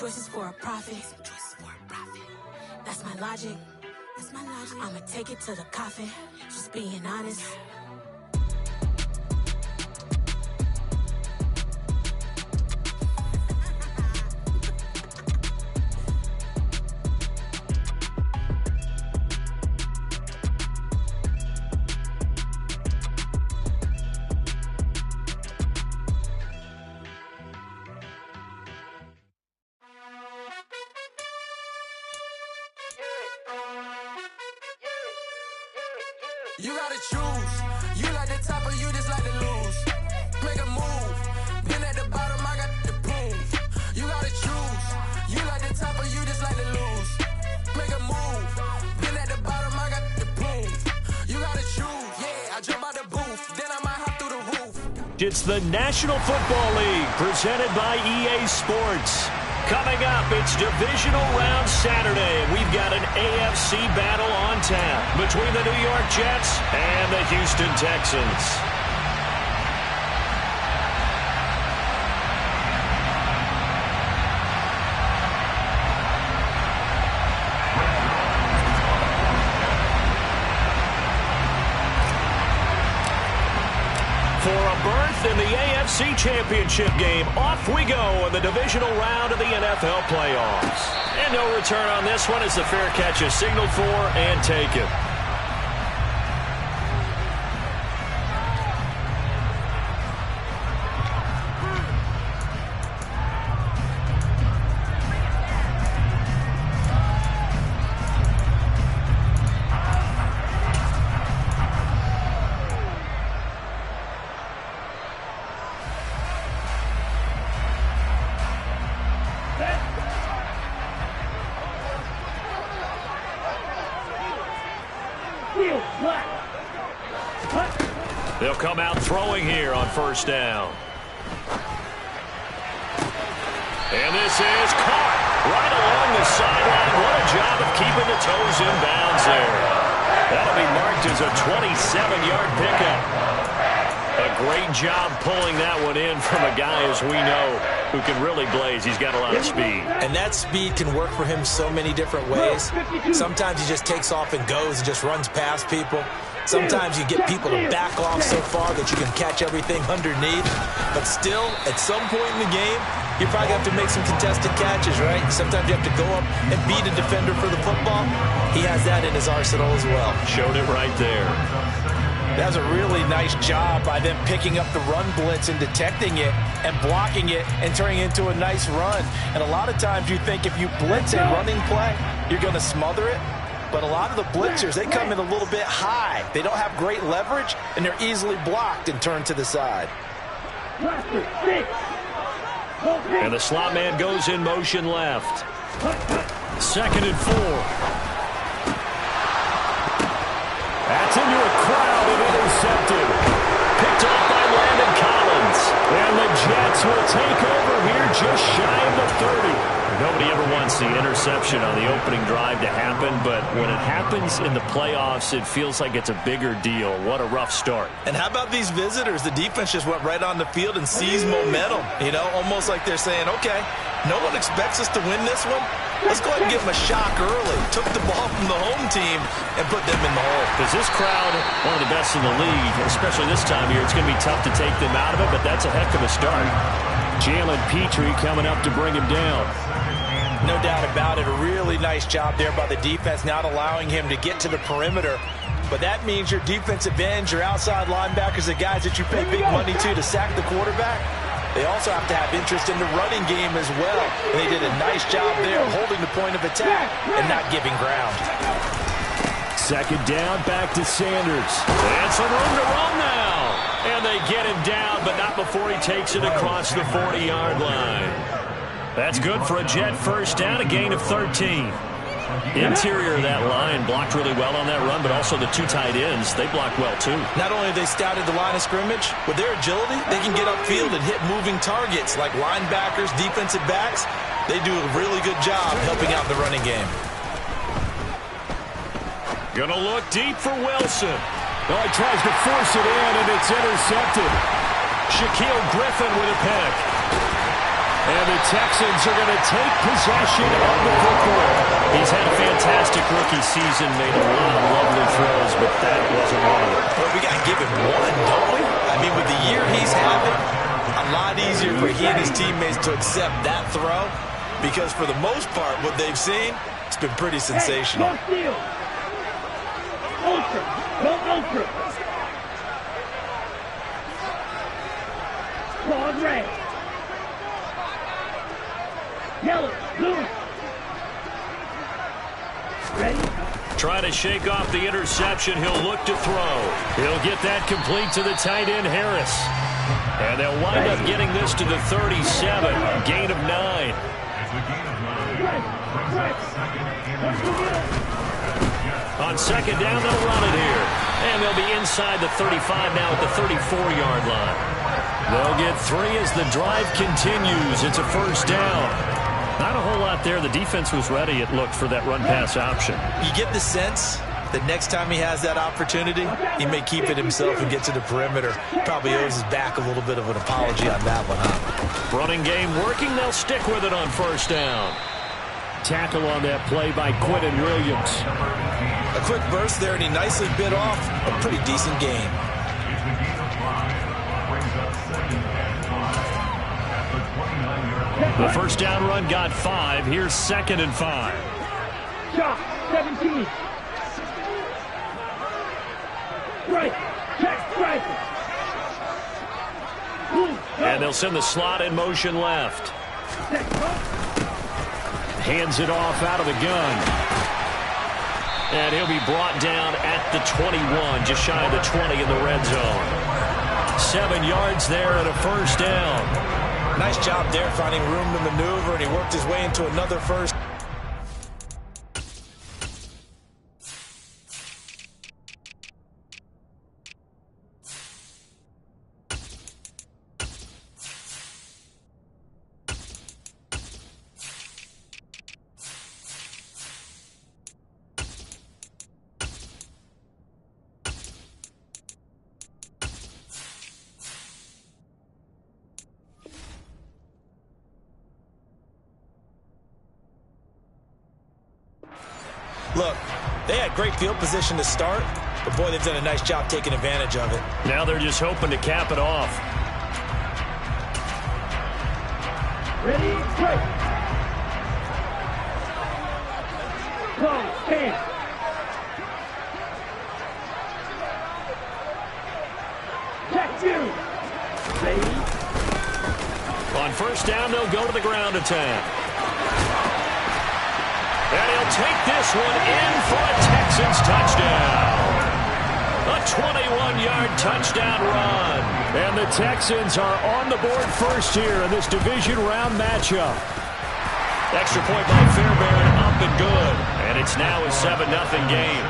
choices for a profit. That's my logic. I'ma take it to the coffin. Just being honest. You gotta choose. You like the top or you just like to lose. Make a move. Been at the bottom, I got the prove. You gotta choose. You like the top or you just like to lose. Make a move. Been at the bottom, I got the prove. You gotta choose. Yeah, I jump out the booth. Then I might hop through the roof. It's the National Football League presented by EA Sports. Coming up, it's Divisional Round Saturday. We've got an AFC battle on tap between the New York Jets and the Houston Texans. For a berth in the AFC Championship game, off we go in the divisional round of the NFL playoffs. And no return on this one as the fair catch is signaled for and taken. They'll come out throwing here on first down. And this is caught right along the sideline. What a job of keeping the toes in bounds there. That'll be marked as a 27-yard pickup. A great job pulling that one in from a guy, as we know, who can really blaze. He's got a lot of speed. And that speed can work for him so many different ways. Sometimes he just takes off and goes and just runs past people. Sometimes you get people to back off so far that you can catch everything underneath. But still, at some point in the game, you probably have to make some contested catches, right? Sometimes you have to go up and beat a defender for the football. He has that in his arsenal as well. Showed it right there. That was a really nice job by them picking up the run blitz and detecting it and blocking it and turning it into a nice run. And a lot of times you think if you blitz a running play, you're going to smother it. But a lot of the blitzers, they come in a little bit high. They don't have great leverage, and they're easily blocked and turned to the side. And the slot man goes in motion left. 2nd and 4. That's into a crowd and intercepted. Picked off by Landon Collins. And the Jets will take over here just shy of the 30. Nobody ever wants the interception on the opening drive to happen, but when it happens in the playoffs, it feels like it's a bigger deal. What a rough start. And how about these visitors? The defense just went right on the field and seized momentum. You know, almost like they're saying, okay, no one expects us to win this one. Let's go ahead and give them a shock early. Took the ball from the home team and put them in the hole. Because this crowd, one of the best in the league, especially this time of year, it's going to be tough to take them out of it, but that's a heck of a start. Jalen Petrie coming up to bring him down. No doubt about it. A really nice job there by the defense, not allowing him to get to the perimeter. But that means your defensive ends, your outside linebackers, the guys that you pay big money to sack the quarterback, they also have to have interest in the running game as well. And they did a nice job there holding the point of attack and not giving ground. 2nd down, back to Sanders. And some room to run now. And they get him down, but not before he takes it across the 40-yard line. That's good for a Jet first down, a gain of 13. Interior of that line blocked really well on that run, but also the two tight ends, they blocked well too. Not only have they scouted the line of scrimmage, with their agility, they can get upfield and hit moving targets like linebackers, defensive backs. They do a really good job helping out the running game. Gonna look deep for Wilson. Oh, he tries to force it in, and it's intercepted. Shaquille Griffin with a pick. And the Texans are going to take possession of the football. He's had a fantastic rookie season, made a lot of lovely throws, but that wasn't one of them. Well, we got to give him one, don't we? I mean, with the year he's having, a lot easier for he and his teammates to accept that throw, because for the most part, what they've seen, it's been pretty sensational. Hey, ultra. Go ultra. Claude red. Yellow, blue. Ready? Trying to shake off the interception. He'll look to throw. He'll get that complete to the tight end, Harris. And they'll wind up getting this to the 37. Gain of 9. On second down, they'll run it here. And they'll be inside the 35 now at the 34-yard line. They'll get 3 as the drive continues. It's a first down. Not a whole lot there. The defense was ready, it looked, for that run-pass option. You get the sense that next time he has that opportunity, he may keep it himself and get to the perimeter. Probably owes his back a little bit of an apology on that one, huh? Running game working. They'll stick with it on first down. Tackle on that play by Quentin Williams. A quick burst there, and he nicely bit off a pretty decent gain. The first down run got 5. Here's 2nd and 5. Shot, 17. Right, check, strike. And they'll send the slot in motion left. Hands it off out of the gun. And he'll be brought down at the 21, just shy of the 20 in the red zone. 7 yards there and a first down. Nice job there finding room to maneuver, and he worked his way into another first. Look, they had great field position to start, but boy, they've done a nice job taking advantage of it. Now they're just hoping to cap it off. Ready, strike. Go, stand. Check you. Ready. On first down, they'll go to the ground attack. And he'll take this one in for a Texans touchdown. A 21-yard touchdown run. And the Texans are on the board first here in this division round matchup. Extra point by Fairbairn, up and good. And it's now a 7-0 game.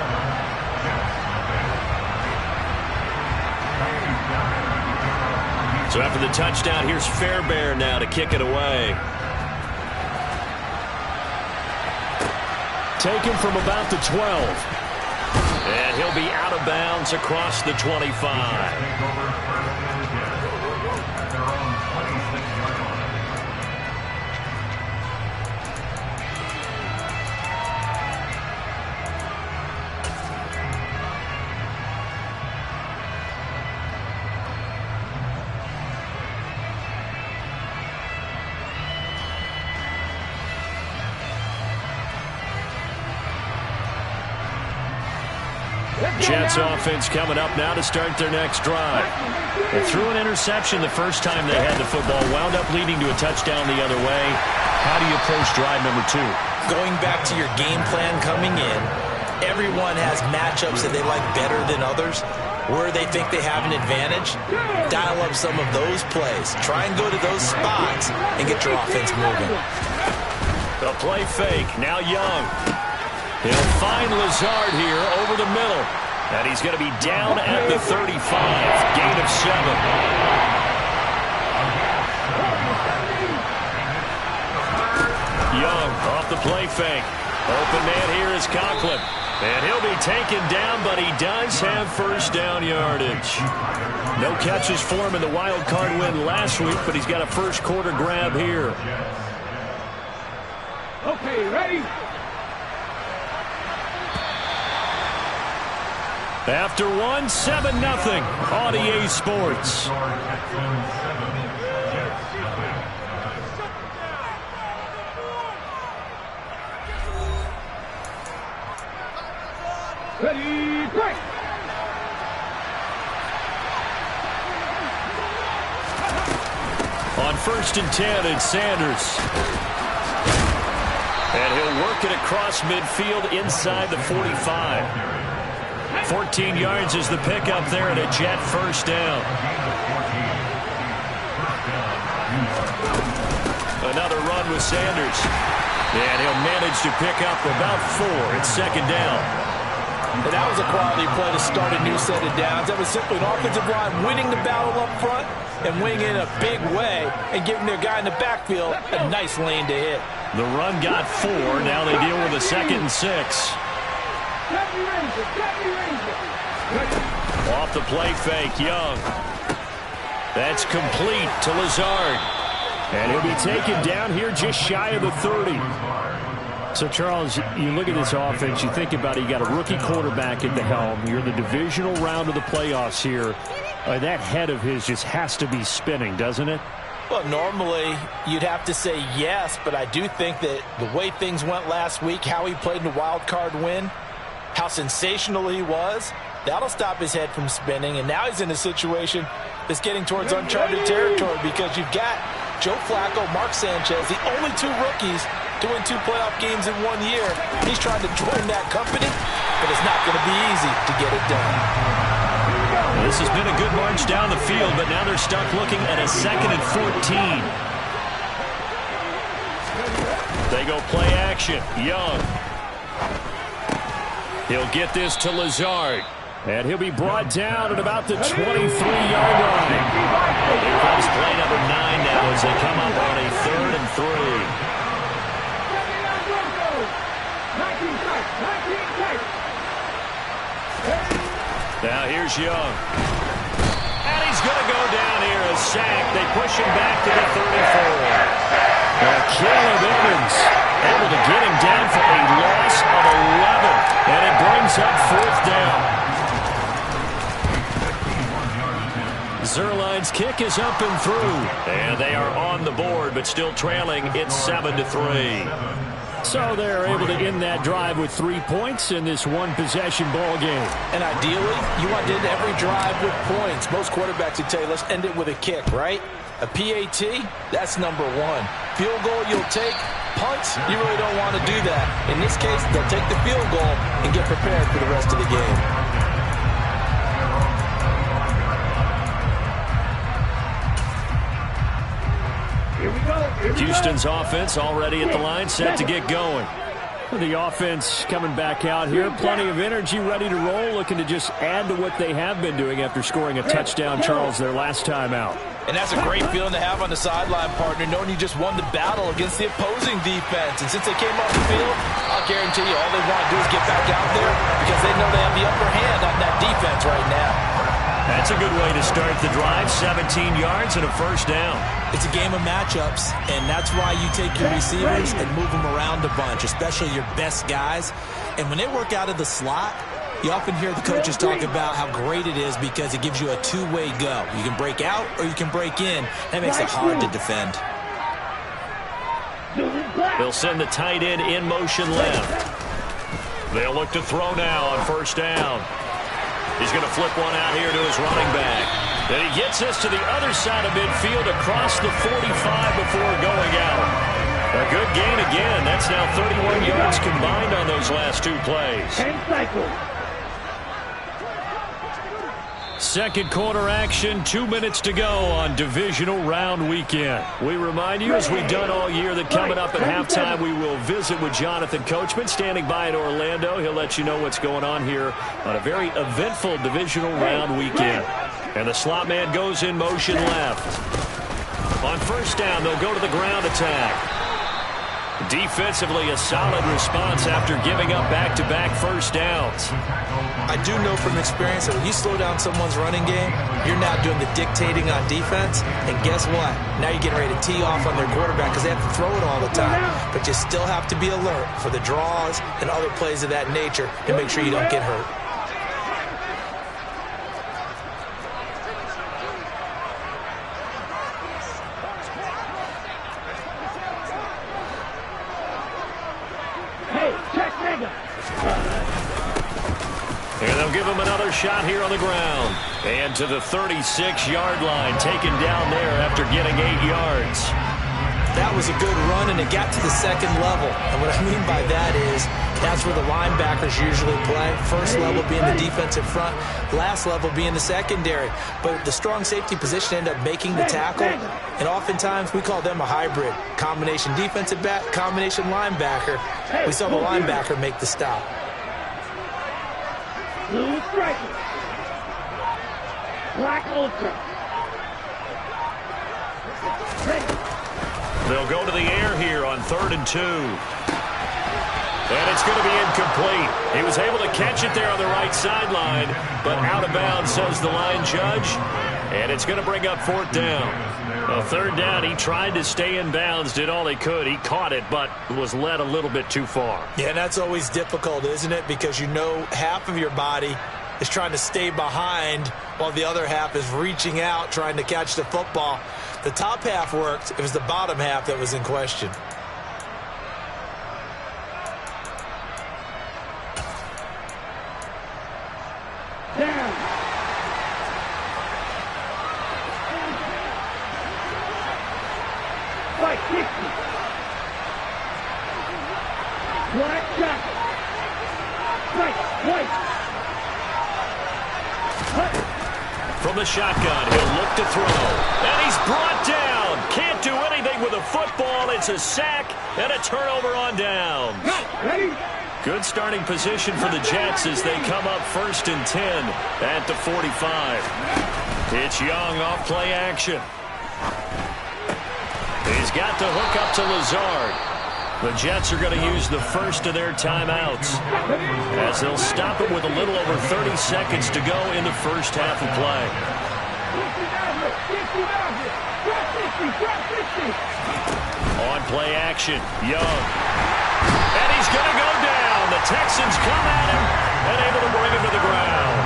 So after the touchdown, here's Fairbairn now to kick it away. Taken from about the 12. And he'll be out of bounds across the 25. Jets offense coming up now to start their next drive. They threw an interception the first time they had the football, wound up leading to a touchdown the other way. How do you approach drive number 2? Going back to your game plan coming in, everyone has matchups that they like better than others. Where they think they have an advantage, dial up some of those plays. Try and go to those spots and get your offense moving. The play fake, now Young. He'll find Lazard here over the middle. And he's going to be down at the 35. Gain of 7. Young off the play fake. Open man here is Conklin. And he'll be taken down, but he does have first down yardage. No catches for him in the wild card win last week, but he's got a first quarter grab here. Okay, ready? After one, 7-0 on EA Sports. Ready, break! On 1st and 10, it's Sanders. And he'll work it across midfield inside the 45. 14 yards is the pickup there and a Jet first down. Another run with Sanders. And he'll manage to pick up about 4. It's second down. And that was a quality play to start a new set of downs. That was simply an offensive line winning the battle up front and winning in a big way and giving their guy in the backfield a nice lane to hit. The run got 4. Now they deal with a 2nd and 6. Off the play fake, Young. That's complete to Lazard. And he'll be taken down here just shy of the 30. So, Charles, you look at this offense, you think about it, you got a rookie quarterback at the helm. You're in the divisional round of the playoffs here. That head of his just has to be spinning, doesn't it? Well, normally you'd have to say yes, but I do think that the way things went last week, how he played in the wild card win, how sensational he was, that'll stop his head from spinning. And now he's in a situation that's getting towards uncharted territory because you've got Joe Flacco, Mark Sanchez, the only 2 rookies to win 2 playoff games in 1 year. He's trying to join that company, but it's not going to be easy to get it done. This has been a good march down the field, but now they're stuck looking at a 2nd and 14. They go play action. Young. He'll get this to Lazard. And he'll be brought down at about the 23-yard line. Here comes play number 9 now as they come up on a 3rd and 3. Now here's Young. And he's going to go down here, a sack. They push him back to the 34. Now Caleb Evans able to get him down for a loss of 11. And it brings up 4th down. Zerline's kick is up and through. And they are on the board, but still trailing. It's 7-3. So they're able to end that drive with 3 points in this one-possession ball game. And ideally, you want to end every drive with points. Most quarterbacks would tell you, let's end it with a kick, right? A PAT, that's number 1. Field goal, you'll take. Punts, you really don't want to do that. In this case, they'll take the field goal and get prepared for the rest of the game. Houston's offense already at the line, set to get going. The offense coming back out here, plenty of energy, ready to roll, looking to just add to what they have been doing after scoring a touchdown, Charles, their last time out. And that's a great feeling to have on the sideline, partner, knowing you just won the battle against the opposing defense. And since they came off the field, I'll guarantee you all they want to do is get back out there because they know they have the upper hand on that defense right now. That's a good way to start the drive. 17 yards and a first down. It's a game of matchups, and that's why you take your receivers and move them around a bunch, especially your best guys. And when they work out of the slot, you often hear the coaches talk about how great it is because it gives you a two-way go. You can break out or you can break in. That makes it hard to defend. They'll send the tight end in motion left. They'll look to throw now on first down. He's going to flip one out here to his running back. Then he gets this to the other side of midfield across the 45 before going out. A good gain again. That's now 31 yards combined on those last 2 plays. 10 cycles. Second quarter action, 2 minutes to go on divisional round weekend. We remind you, as we've done all year, that coming up at halftime, we will visit with Jonathan Coachman, standing by in Orlando. He'll let you know what's going on here on a very eventful divisional round weekend. And the slot man goes in motion left. On first down, they'll go to the ground attack. Defensively, a solid response after giving up back-to-back first downs. I do know from experience that when you slow down someone's running game, you're now doing the dictating on defense. And guess what? Now you're getting ready to tee off on their quarterback because they have to throw it all the time. But you still have to be alert for the draws and other plays of that nature to make sure you don't get hurt. And they'll give him another shot here on the ground. And to the 36-yard line, taken down there after getting 8 yards. That was a good run, and it got to the second level. And what I mean by that is that's where the linebackers usually play. First level being the defensive front, last level being the secondary. But the strong safety position ended up making the tackle, and oftentimes we call them a hybrid. Combination defensive back, combination linebacker. We saw the linebacker make the stop. Blue striker. Black ultra. They'll go to the air here on 3rd and 2. And it's going to be incomplete. He was able to catch it there on the right sideline, but out of bounds, says the line judge. And it's going to bring up 4th down. A 3rd down, he tried to stay in bounds, did all he could. He caught it, but was led a little bit too far. Yeah, and that's always difficult, isn't it? Because you know half of your body is trying to stay behind while the other half is reaching out, trying to catch the football. The top half worked. It was the bottom half that was in question. Down. White 60. Black jacket. White. From the shotgun, he'll look to throw. And he's brought down. Can't do anything with a football. It's a sack and a turnover on downs. Ready? Good starting position for the Jets as they come up 1st and 10 at the 45. It's Young off play action. He's got the hook up to Lazard. The Jets are going to use the first of their timeouts as they'll stop it with a little over 30 seconds to go in the first half of play. On play action, Young. And he's going to go down. The Texans come at him and able to bring him to the ground.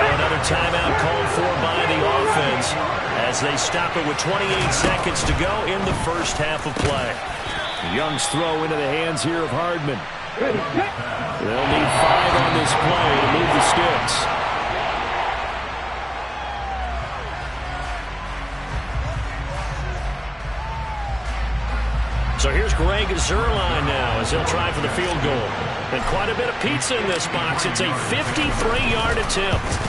Now another timeout called for by the offense as they stop it with 28 seconds to go in the first half of play. Young's throw into the hands here of Hardman. They'll need 5 on this play to move the sticks. So here's Greg Zuerlein now as he'll try for the field goal. And quite a bit of pizza in this box. It's a 53-yard attempt.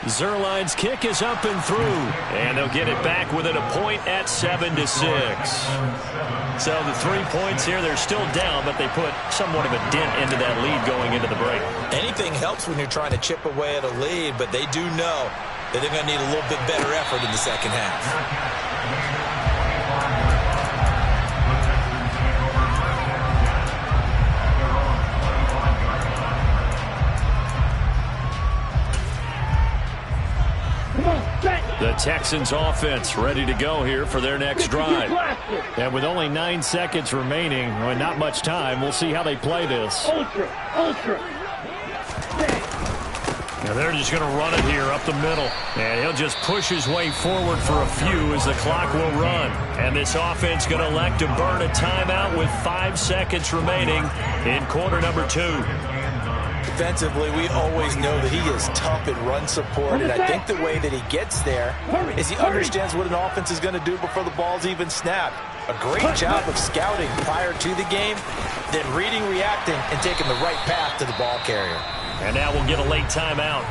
Zuerlein's kick is up and through. And they'll get it back within a point at 7-6. So the 3 points here, they're still down, but they put somewhat of a dent into that lead going into the break. Anything helps when you're trying to chip away at a lead, but they do know that they're going to need a little bit better effort in the second half. The Texans offense ready to go here for their next drive. And with only 9 seconds remaining, well, not much time, we'll see how they play this. Ultra. Now they're just going to run it here up the middle. And he'll just push his way forward for a few as the clock will run. And this offense going to elect to burn a timeout with 5 seconds remaining in quarter number 2. Defensively, we always know that he is tough at run support, and I think the way that he gets there is he understands what an offense is going to do before the ball's even snapped. A great job of scouting prior to the game, then reading, reacting, and taking the right path to the ball carrier. And now we'll get a late timeout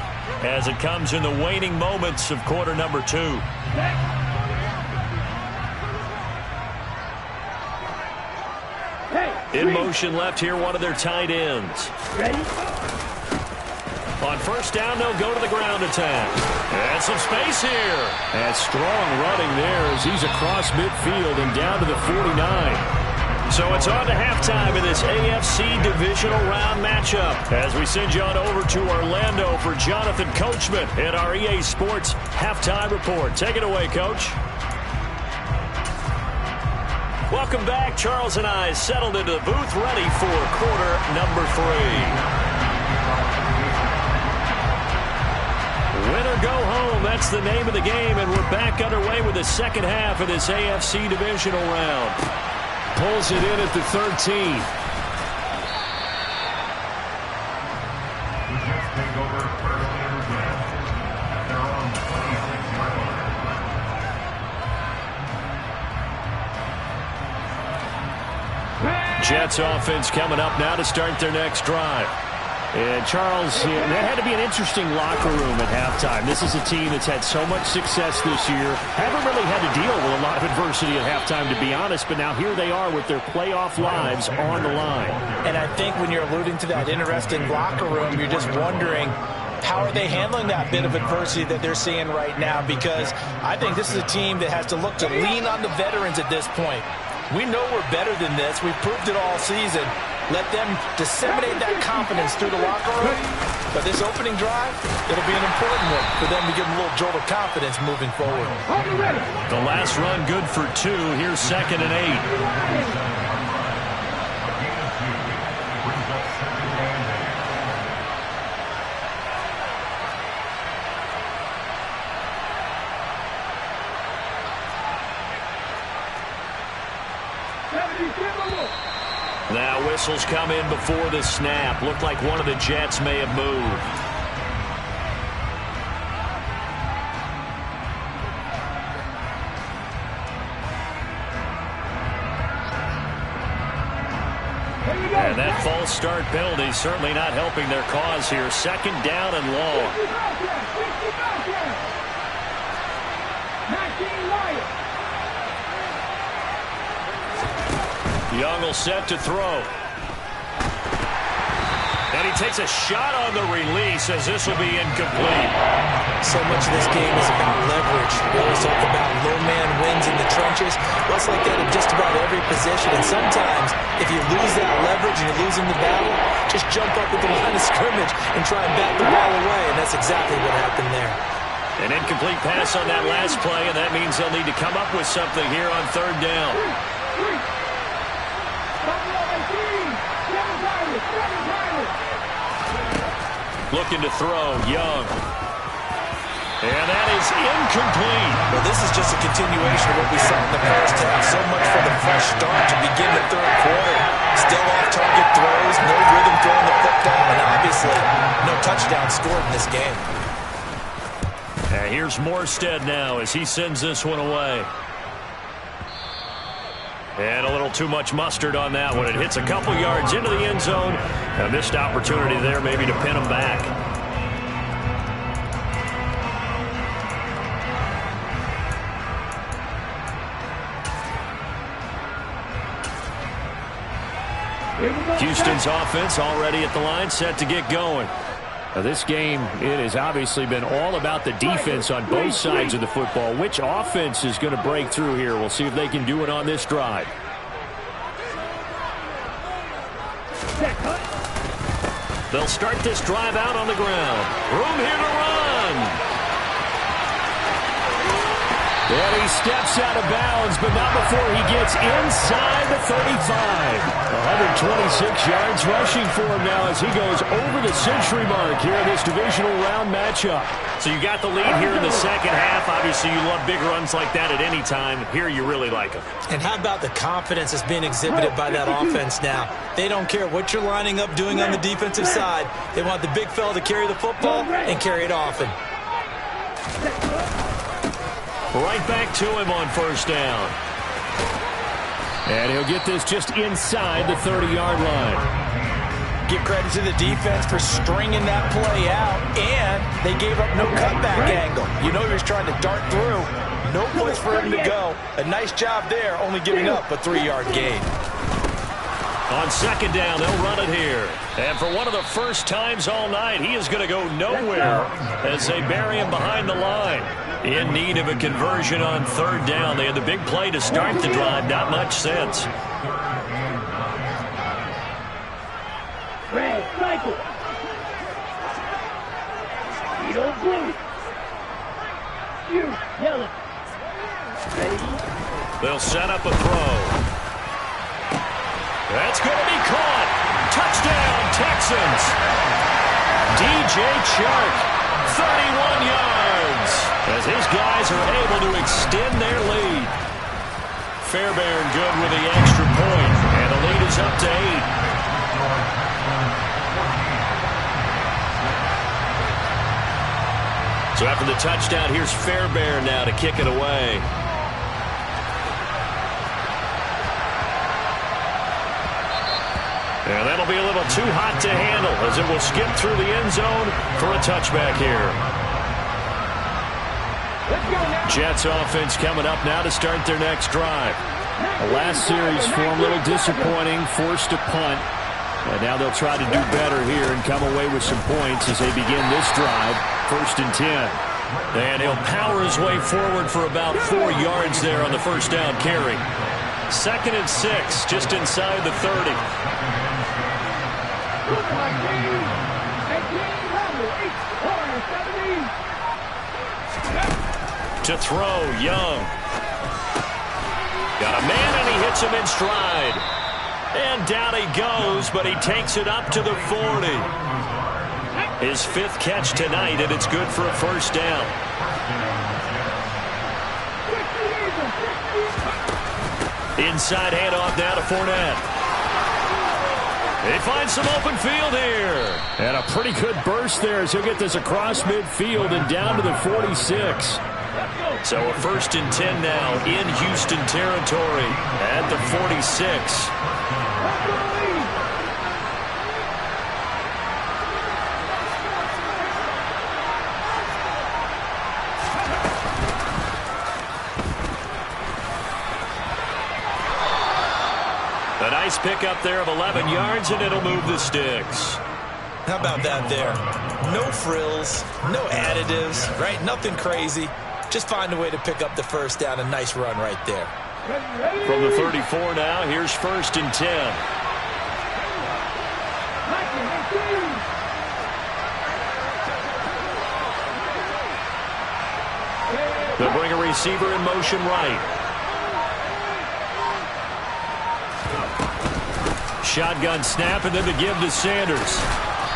as it comes in the waning moments of quarter number 2. In motion left here, one of their tight ends. Ready? On first down, they'll go to the ground attack. And some space here. And strong running there as he's across midfield and down to the 49. So it's on to halftime in this AFC divisional round matchup as we send you on over to Orlando for Jonathan Coachman in our EA Sports Halftime Report. Take it away, Coach. Welcome back. Charles and I settled into the booth ready for quarter number 3. Win or go home, that's the name of the game, and we're back underway with the second half of this AFC divisional round. Pulls it in at the 13. Jets offense coming up now to start their next drive. And Charles, that had to be an interesting locker room at halftime. This is a team that's had so much success this year. Haven't really had to deal with a lot of adversity at halftime, to be honest. But now here they are with their playoff lives on the line. And I think when you're alluding to that interesting locker room, you're just wondering, how are they handling that bit of adversity that they're seeing right now? Because I think this is a team that has to look to lean on the veterans at this point. We know we're better than this. We've proved it all season. Let them disseminate that confidence through the locker room. But this opening drive, it'll be an important one for them to give them a little jolt of confidence moving forward. The last run good for 2. Here's 2nd and 8. Now whistles come in before the snap. Looked like one of the Jets may have moved. And that false start penalty certainly not helping their cause here. 2nd down and long. Young will set to throw. And he takes a shot on the release as this will be incomplete. So much of this game is about leverage. We always talk about low man wins in the trenches. Well, it's like that in just about every position. And sometimes, if you lose that leverage and you're losing the battle, just jump up at the line of scrimmage and try and bat the ball away. And that's exactly what happened there. An incomplete pass on that last play, and that means they'll need to come up with something here on 3rd down. Looking to throw, Young. And that is incomplete. Well, this is just a continuation of what we saw in the first half. So much for the fresh start to begin the 3rd quarter. Still off-target throws, no rhythm throwing the football, and obviously no touchdown scored in this game. And here's Morstead now as he sends this one away. And a little too much mustard on that one. It hits a couple yards into the end zone. A missed opportunity there maybe to pin him back. Houston's offense already at the line, set to get going. Now this game, it has obviously been all about the defense on both sides of the football. Which offense is going to break through here? We'll see if they can do it on this drive. They'll start this drive out on the ground. Room here to run. And he steps out of bounds, but not before he gets inside the 35. 126 yards rushing for him now as he goes over the century mark here in this divisional round matchup. So you got the lead here in the second half. Obviously, you love big runs like that at any time. Here, you really like them. And how about the confidence that's being exhibited by that offense now? They don't care what you're lining up doing on the defensive side. They want the big fella to carry the football and carry it often. Right back to him on first down. And he'll get this just inside the 30-yard line. Give credit to the defense for stringing that play out, and they gave up no cutback angle. You know he was trying to dart through. No place for him to go. A nice job there, only giving up a 3-yard gain. On second down, they'll run it here. And for one of the first times all night, he is going to go nowhere as they bury him behind the line. In need of a conversion on third down. They had the big play to start the drive. Not much sense. Red, cycle. Yellow, blue. You, yellow. Ready? They'll set up a throw. That's going to be caught. Touchdown, Texans. DJ Chark, 31 yards, as his guys are able to extend their lead. Fairbairn good with the extra point, and the lead is up to 8. So after the touchdown, here's Fairbairn now to kick it away. And that'll be a little too hot to handle as it will skip through the end zone for a touchback here. Jets offense coming up now to start their next drive. The last series for them, a little disappointing, forced to punt. And now they'll try to do better here and come away with some points as they begin this drive, 1st and 10. And he'll power his way forward for about 4 yards there on the first down carry. 2nd and 6, just inside the 30. To throw, Young. Got a man, and he hits him in stride. And down he goes, but he takes it up to the 40. His 5th catch tonight, and it's good for a first down. Inside handoff now to Fournette. They find some open field here. And a pretty good burst there as he'll get this across midfield and down to the 46. So a 1st and 10 now in Houston territory at the 46. A nice pickup there of 11 yards, and it'll move the sticks. How about that there? No frills, no additives, right? Nothing crazy. Just find a way to pick up the first down. A nice run right there. From the 34 now, here's 1st and 10. They'll bring a receiver in motion right. Shotgun snap, and then the give to Sanders.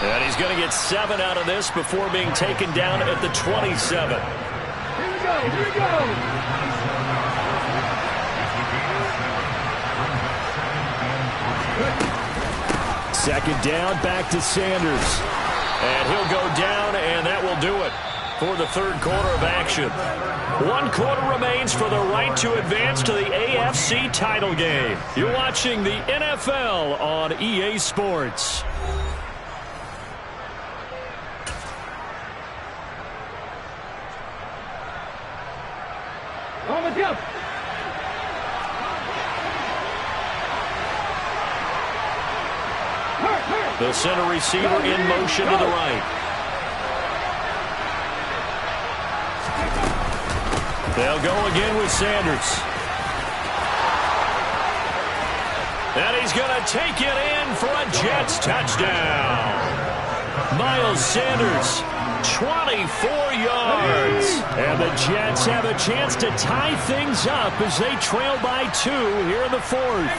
And he's going to get 7 out of this before being taken down at the 27. Here we go. Second down, back to Sanders. And he'll go down, and that will do it for the 3rd quarter of action. 1 quarter remains for the right to advance to the AFC title game. You're watching the NFL on EA Sports. On the jump. They'll send a receiver in motion to the right. They'll go again with Sanders. And he's going to take it in for a Jets touchdown. Miles Sanders, 24 yards. And the Jets have a chance to tie things up as they trail by 2 here in the 4th.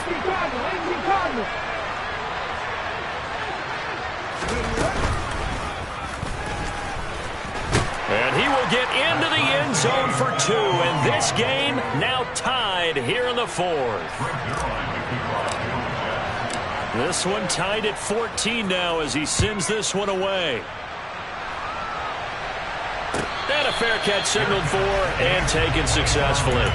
And he will get into the end zone for 2. And this game now tied here in the 4th. This one tied at 14 now as he sends this one away. And a fair catch signaled for and taken successfully.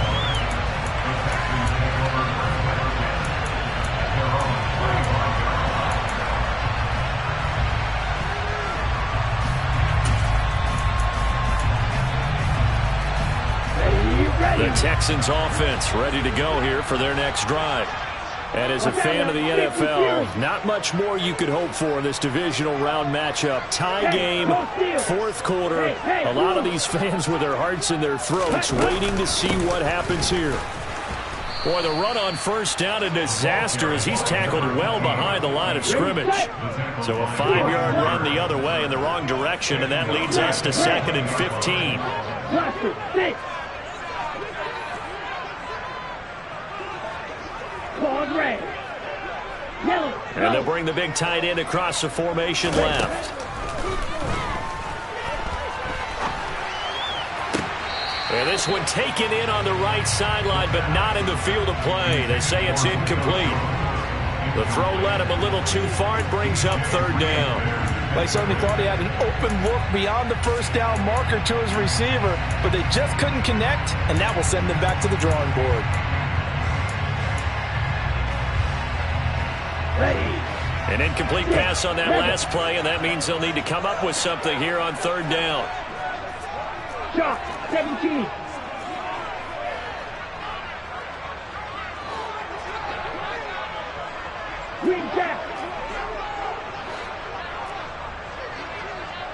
The Texans offense ready to go here for their next drive. And as a fan of the NFL, not much more you could hope for in this divisional round matchup. Tie game, fourth quarter. A lot of these fans with their hearts in their throats waiting to see what happens here. Boy, the run on first down, a disaster as he's tackled well behind the line of scrimmage. So a 5-yard run the other way in the wrong direction, and that leads us to 2nd and 15. And they'll bring the big tight end across the formation left. And this one taken in on the right sideline, but not in the field of play. They say it's incomplete. The throw led him a little too far. It brings up 3rd down. They certainly thought he had an open look beyond the first down marker to his receiver, but they just couldn't connect, and that will send them back to the drawing board. An incomplete pass on that last play, and that means they'll need to come up with something here on 3rd down. Shot, 17. Green cap.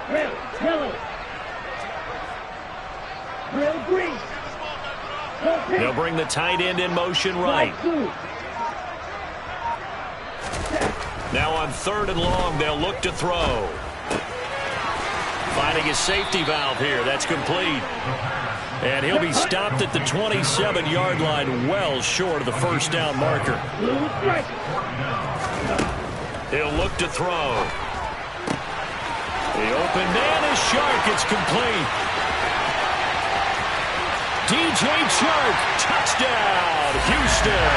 Red, yellow. Red, green. They'll bring the tight end in motion right. Now on 3rd and long, they'll look to throw. Finding his safety valve here. That's complete. And he'll be stopped at the 27-yard line, well short of the first down marker. He'll look to throw. The open man is Shark. It's complete. DJ Chark, touchdown, Houston.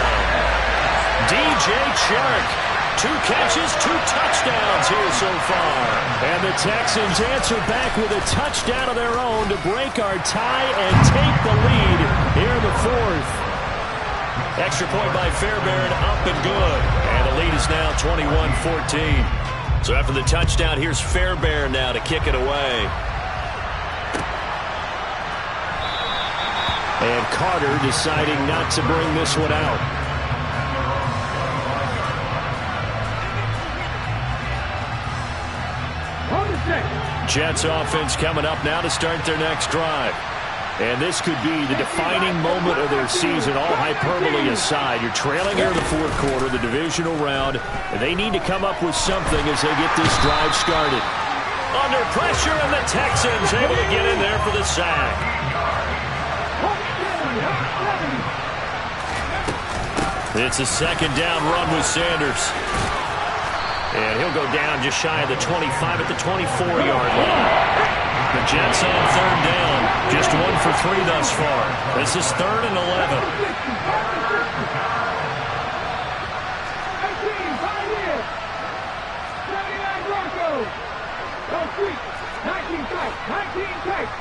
DJ Chark. 2 catches, 2 touchdowns here so far. And the Texans answer back with a touchdown of their own to break our tie and take the lead here in the 4th. Extra point by Fairbairn, up and good. And the lead is now 21-14. So after the touchdown, here's Fairbairn now to kick it away. And Carter deciding not to bring this one out. Jets offense coming up now to start their next drive. And this could be the defining moment of their season, all hyperbole aside. You're trailing here in the 4th quarter, the divisional round, and they need to come up with something as they get this drive started. Under pressure, and the Texans able to get in there for the sack. It's a 2nd down run with Sanders. And he'll go down just shy of the 25 at the 24-yard line. The Jets on 3rd down. Just 1 for 3 thus far. This is 3rd and 11. 79 Broncos. Go sweet. 19 tight. 19 tight.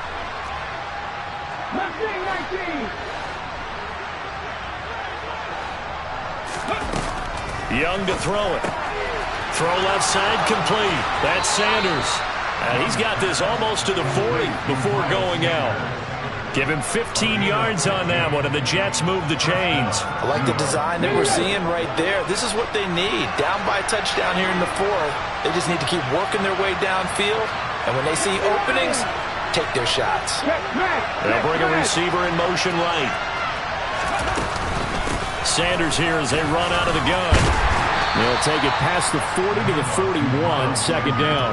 19. Young to throw it. Throw left side complete. That's Sanders. And he's got this almost to the 40 before going out. Give him 15 yards on that one, and the Jets move the chains. I like the design that we're seeing right there. This is what they need. Down by a touchdown here in the 4th. They just need to keep working their way downfield. And when they see openings, take their shots. They'll bring a receiver in motion right. Sanders here as they run out of the gun. They'll take it past the 40 to the 41, 2nd down.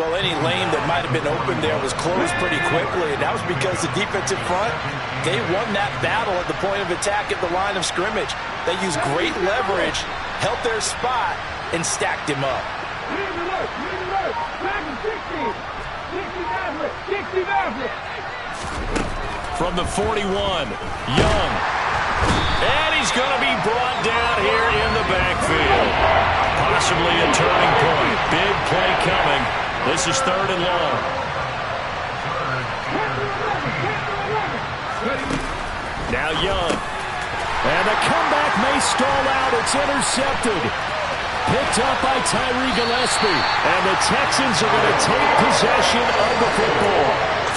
Well, any lane that might have been open there was closed pretty quickly, and that was because the defensive front, they won that battle at the point of attack at the line of scrimmage. They used great leverage, held their spot, and stacked him up. From the 41, Young. And he's going to be brought down here in the backfield. Possibly a turning point. Big play coming. This is 3rd and long. Now Young. And the comeback may stall out. It's intercepted. Picked up by Tyree Gillespie. And the Texans are going to take possession of the football.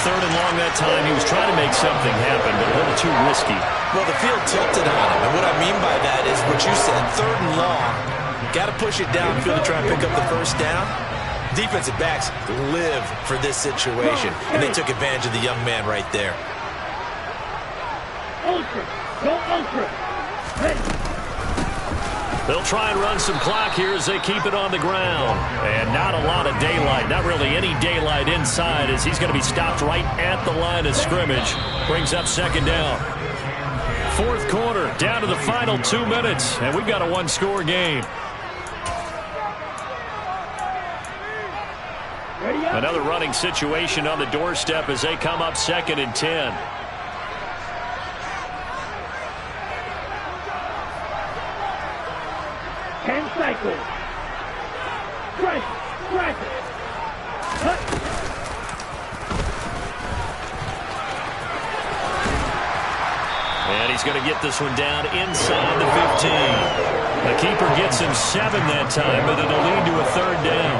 third and long that time. He was trying to make something happen, but a little too risky. Well, the field tilted on him, and what I mean by that is what you said, third and long. Got to push it downfield to try and pick up the first down. Defensive backs live for this situation, and they took advantage of the young man right there. Ultra. Go ultra. Hey. They'll try and run some clock here as they keep it on the ground. And not a lot of daylight, not really any daylight inside, as he's going to be stopped right at the line of scrimmage. Brings up second down. Fourth quarter, down to the final 2 minutes, and we've got a one-score game. Another running situation on the doorstep as they come up 2nd and 10. Cycle. Strike. Cut. And he's going to get this one down inside the 15. The keeper gets him 7 that time, but it'll lead to a third down.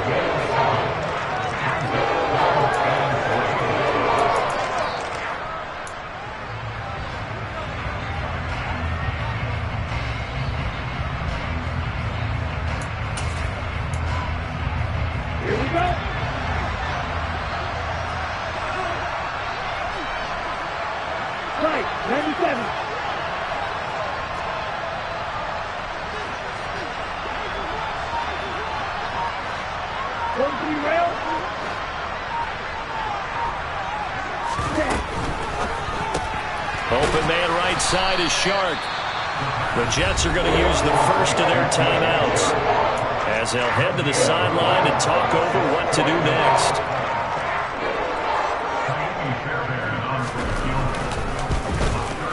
Open man right side is Shark. The Jets are going to use the first of their timeouts as they'll head to the sideline and talk over what to do next.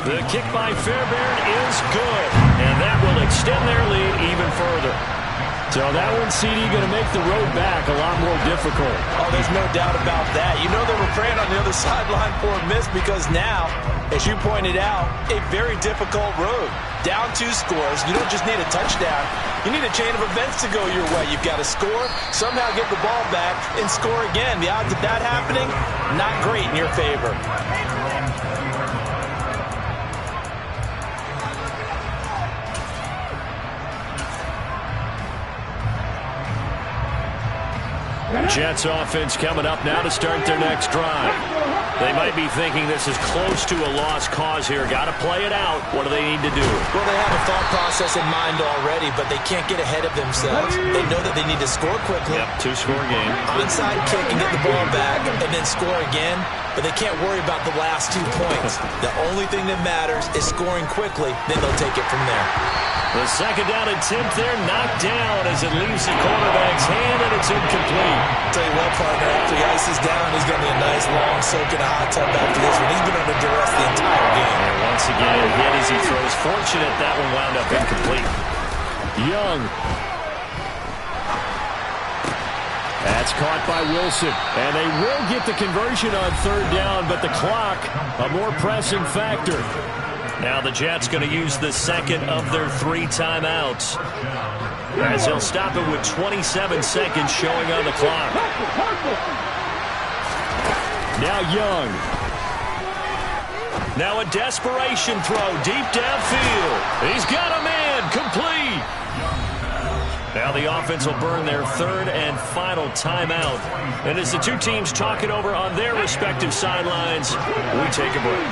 The kick by Fairbairn is good, and that will extend their lead even further. So that one, CD, going to make the road back a lot more difficult. Oh, there's no doubt about that. You know they were praying on the other sideline for a miss because now, as you pointed out, a very difficult road. Down 2 scores. You don't just need a touchdown. You need a chain of events to go your way. You've got to score, somehow get the ball back, and score again. The odds of that happening, not great in your favor. Jets offense coming up now to start their next drive. They might be thinking this is close to a lost cause here. Got to play it out. What do they need to do? Well, they have a thought process in mind already, but they can't get ahead of themselves. They know that they need to score quickly. Yep, 2-score game. Onside kick and get the ball back and then score again, but they can't worry about the last 2 points. The only thing that matters is scoring quickly, then they'll take it from there. The second down attempt there knocked down as it leaves the quarterback's hand, and it's incomplete. I'll tell you what, partner, after he ices down, he's going to be a nice long soak in a hot tub after this one. He's been under duress the entire game. And once again, hit as he throws. Fortunate that one wound up incomplete. Young. That's caught by Wilson. And they will get the conversion on third down, but the clock, a more pressing factor. Now the Jets going to use the second of their 3 timeouts, as they'll stop it with 27 seconds showing on the clock. Now Young. Now a desperation throw deep downfield. He's got a man. Complete. Now the offense will burn their 3rd and final timeout. And as the 2 teams talk it over on their respective sidelines, we take a break.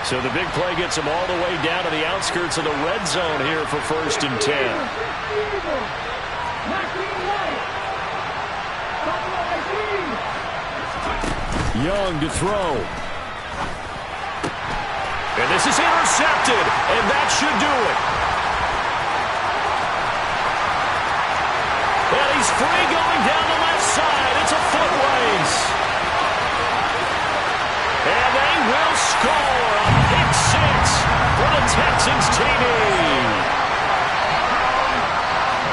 So the big play gets them all the way down to the outskirts of the red zone here for 1st and 10. Young to throw. And this is intercepted, and that should do it. And he's free going down the left side. It's a foot race. And they will score a pick 6 for the Texans TD.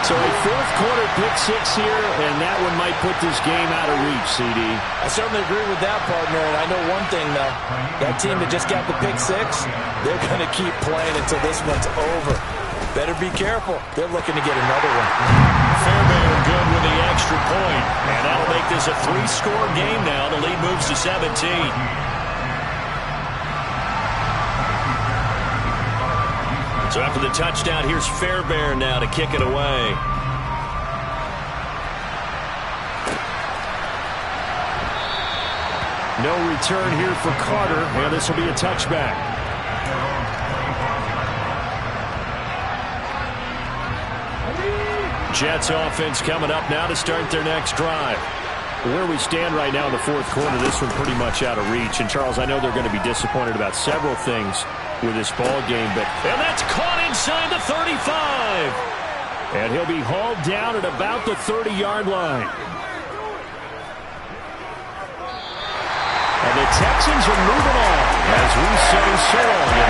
So a 4th quarter pick 6 here, and that one might put this game out of reach, CD. I certainly agree with that, partner, and I know one thing, though. That team that just got the pick 6, they're going to keep playing until this one's over. Better be careful. They're looking to get another one. Fairbairn good with the extra point. And that'll make this a 3-score game now. The lead moves to 17. So after the touchdown, here's Fairbairn now to kick it away. No return here for Carter, and this will be a touchback. Jets offense coming up now to start their next drive. Where we stand right now in the fourth quarter, this one pretty much out of reach. And, Charles, I know they're going to be disappointed about several things with this ball game, but... And that's caught inside the 35. And he'll be hauled down at about the 30-yard line. And the Texans are moving on as we say so long.